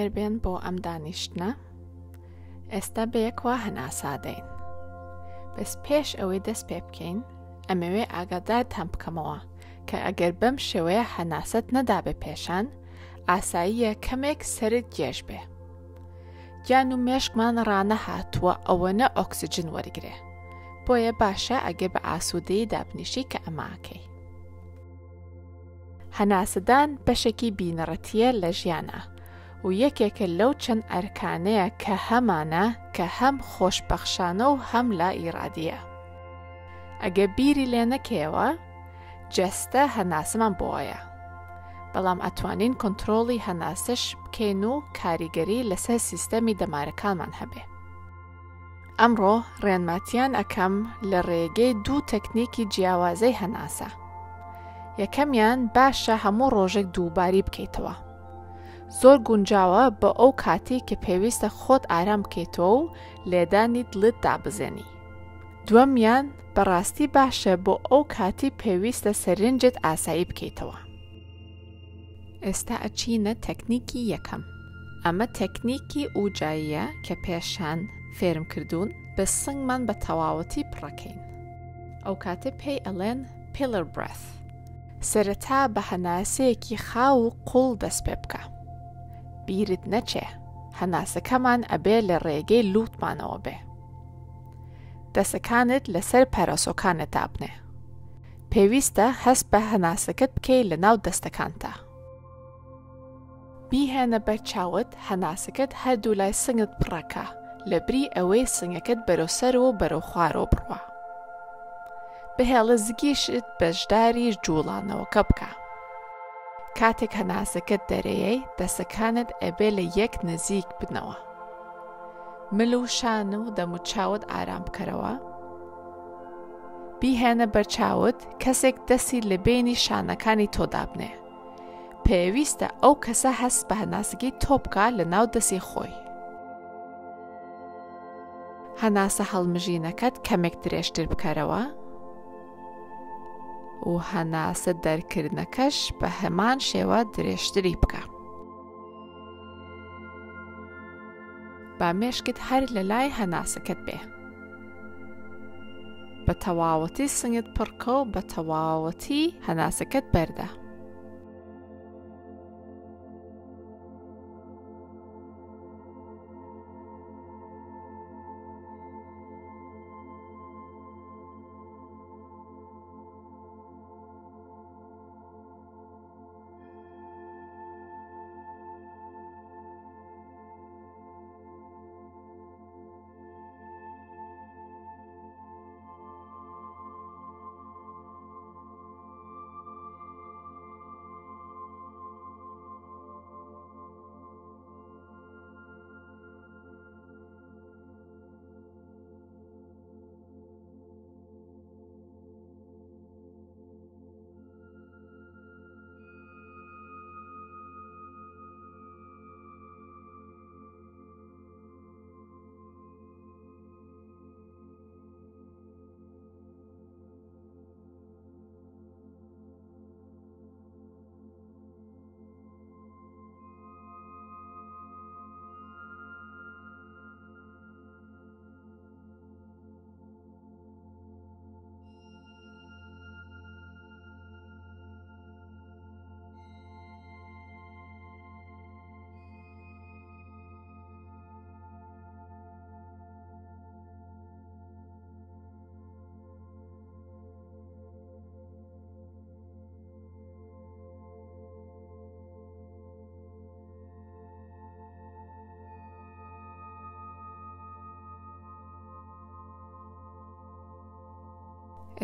بخێربێن بۆ ئەم دانیشتنە. ئێستا بەیەکەوە هەناسادەین. بەس پێش ئەوەی دەست پێ بکەین، ئەمەوێ ئاگادارتان بکەمەوە کە ئەگەر بەم شێوەیە هەناست نەدا بە پێشان، ئاساییە کەمێک سەرت گێژ بێ. گیان و مێشکمان ڕانەهاتووە ئەوەنە ئۆکسیجن وەرگرێ، بۆیە باشە ئەگەر بە ئاسوودەیی دابنیشی کە ئەماکەی. هەناسەدان بەشێکی بینەڕەتیە لە ژیانە و یەکێکە لەو چەند ئەرکانەیە کە هەمانە کە هەم خۆشبەخشانە و هەم لا ئیرادیە. ئەگە بیری لێ نەکەیەوە، جەستە هەناسەمان بۆیە، بەڵام ئەتوانین کۆنترۆڵی هەناسش بکەین و کاریگەری لەسەر سیستەمی دەمارەکانمان هەبێ. ئەمڕۆ ڕێنماتیان ئەکەم لە ڕێگەی دوو تەکنیکی جیاوازەی هەناسە. یەکەمیان باشە هەموو ڕۆژێک دووباری بکەیتەوە. زۆر گونجاوە بە ئەو کاتی کە پێویستە خۆت ئارام بکەیتەوە و لێدانی دڵت دابزێنی. دووەمیان بەڕاستی باشە بۆ ئەو کاتی پێویستە سەرنجت ئاسایی بکەیتەوە. ئێستا ئەچینە تەکنیکی یەکەم. ئەمە تەکنیکی ئوجاییە کە پێشان فێرم کردوون بە سنگمان بە تەواوەتی پڕەکەین. ئەو کاتە پێی ئەڵێن pillar breath. سەرەتا بە هەناسەیەکی خاو و قوڵ دەست پێ بکە. بیرت نەچێ، هەناسەکەمان ئەبێ لە ڕێگەی لووتمانەوە بێ. دەسەکانت لەسەر پەرەسۆکانت دابنێ. پێویستە هەست بە هەناسەکەت بکەی لە ناو دەستەکانتە. بیهێنە بەر چاوت، هەناسەکەت هەردوو لای سنگت پڕەکە، لەبری ئەوەی سنگەکەت بەرەو سەرەوە بەرەو خوارەوە بڕوە. بهێڵە زگیشت بەشداری جوڵانەوەکە بکە. کاتێک هەناسەکەت دەرەیەی، دەسەکانت ئەبێ لە یەک نزیک بنەوە. مل و شان و دەم و چاوت ئارام بکەرەوە. بیهێنە بەر چاوت، کەسێک دەستی لە بینی شانەکانی تۆ دابنێ. پێویستە ئەو کەسە هەست بە هەناسەکەی تۆ بکە لە ناو دەستی خۆی. هەناسە هەڵمژینەکەت کەمێک درێژتر بکەرەوە و هەناسە دەرکردنەکەش بە هەمان شێوە درێژتری بکە. با مێشکت هەر لە لای هەناسەکەت بێ. بە تەواوەتی سنگت پڕکە و بە تەواوەتی هەناسەکەت بەردە.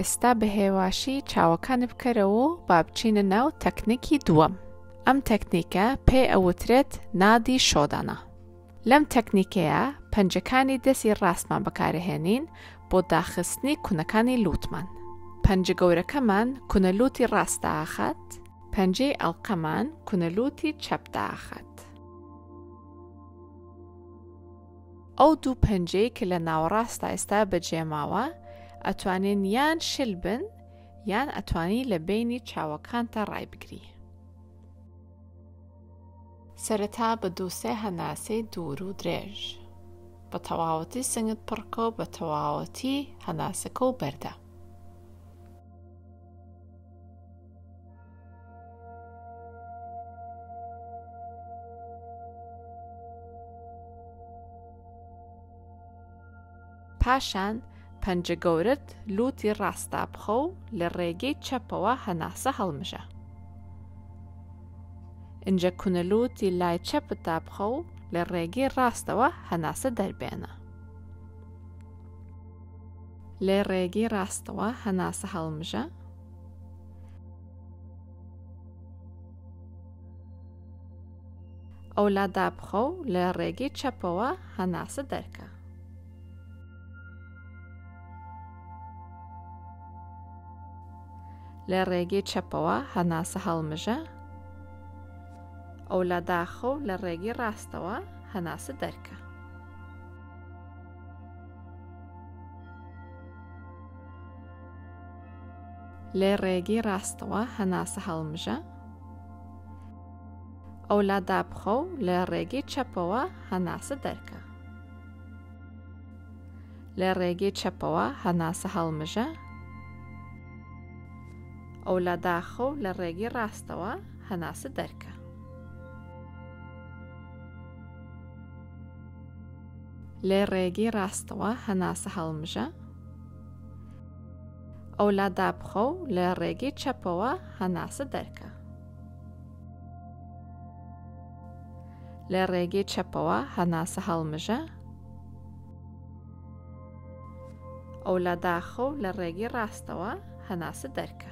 ئێستا بە هێواشی چاوەکان بکەرەوە و با بچینە ناو تەکنیکی دووەم. ئەم تەکنیکە پێی ئەوترێت نادی شۆدانە. لەم تەکنیکەیە پەنجەکانی دەستی ڕاستمان بەکارهێنین بۆ داخستنی کونەکانی لووتمان. پەنجە گەورەکەمان کونەلووتی ڕاستە ئاخات، پەنجەی ئەڵقەمان کونەلووتی چەپتە ئاخات. ئەو دوو پەنجەی کە لە ناوەڕاستە ئێستا بەجێماوە ئەتوانین یان شل بن یان ئەتوانی لە بینی چاوەکانتە ڕای بگری. سەرەتا بە دووسێ هەناسەی دوور و درێژ بە تەواوەتی سنگت پڕکە و بە تەواوەتی هەناسەکە و بەردە. پاشان پەنجە گەورەت لوتی ڕاستا بخە و لە ڕێگەی چەپەوە هەناسە هەڵمژە. اینجا کونەلوتی لای چەپتا بخە و لە ڕێگەی ڕاستەوە هەناسە دەربێنە. لێ ڕێگەی ڕاستەوە هەناسە هەڵمژە. ئەو لادا بخە و لە ڕێگەی چەپەوە هەناسە دەرکە. لە ڕێگەی چەپەوە هەناسە هەڵمژە. ئەو لاداخە و لە ڕێگەی ڕاستەوە هەناسە دەرکە. لێ ڕێگەی ڕاستەوە هەناسە هەڵمژە. ئەو لادا بخە و لە ڕێگەی چەپەوە هەناسە دەرکە. لە ڕێگەی چەپەوە هەناسە هەڵمژە. ئەو لاداخە و لە ڕێگەی ڕاستەوە هەناسە دەرکە. لێ ڕێگەی ڕاستەوە هەناسە هەڵمژە. ئەو لادا بخە و لە ڕێگەی چەپەوە هەناسە دەرکە. لە ڕێگەی چەپەوە هەناسە هەڵمژە. ئەو لاداخە و لە ڕێگەی ڕاستەوە هەناسە دەرکە.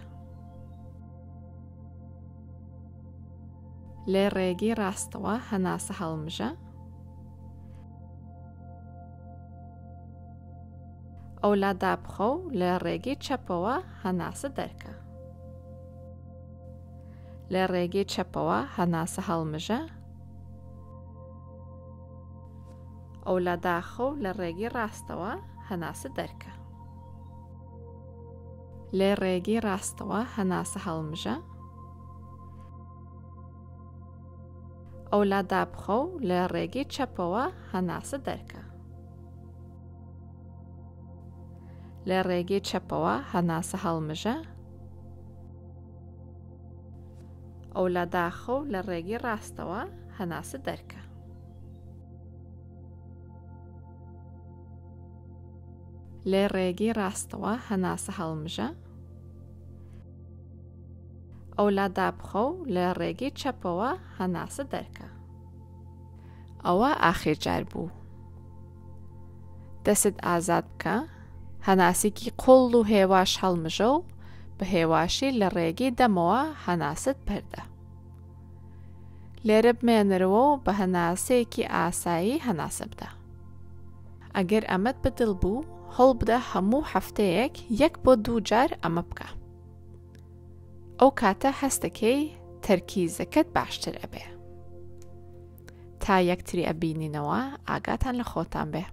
لێ ڕێگەی ڕاستەوە هەناسە هەڵمژە. ئەو لادا بخە و لە ڕێگەی چەپەوە هەناسە دەرکە. لە ڕێگەی چەپەوە هەناسە هەڵمژە. ئەو لاداخە و لە ڕێگەی ڕاستەوە هەناسە دەرکە. لێ ڕێگەی ڕاستەوە هەناسە هەڵمژە. ئەو لادا بخە و لە ڕێگەی چەپەوە هەناسە دەرکە. لە ڕێگەی چەپەوە هەناسە هەڵمژە. ئەو لاداخە و لە ڕێگەی ڕاستەوە هەناسە دەرکە. لێ ڕێگەی ڕاستەوە هەناسە هەڵمژە. ئەو لادا بخە و لە ڕێگەی چەپەوە هەناسە دەرکە. ئەوە ئاخر جار بوو. دەست ئازاد بکە. هەناسێکی قوڵ و هێواش هەڵمژە و بە هێواشی لە ڕێگەی دەمەوە هەناست بەردە. لێرە بمێنەرەوە و بە هەناسەیەکی ئاسایی هەناسە بدە. ئەگەر ئەمەت بەدڵ بوو هەڵ بدە هەموو هەفتەیەک 1 بۆ 2 جار ئەمە بکە. ئەو کاتە هەستەکەی تەرکیزەکەت باشتر ئەبێ. تا یەکتری ئەبینینەوە ئاگاتان لە خۆتان بێ.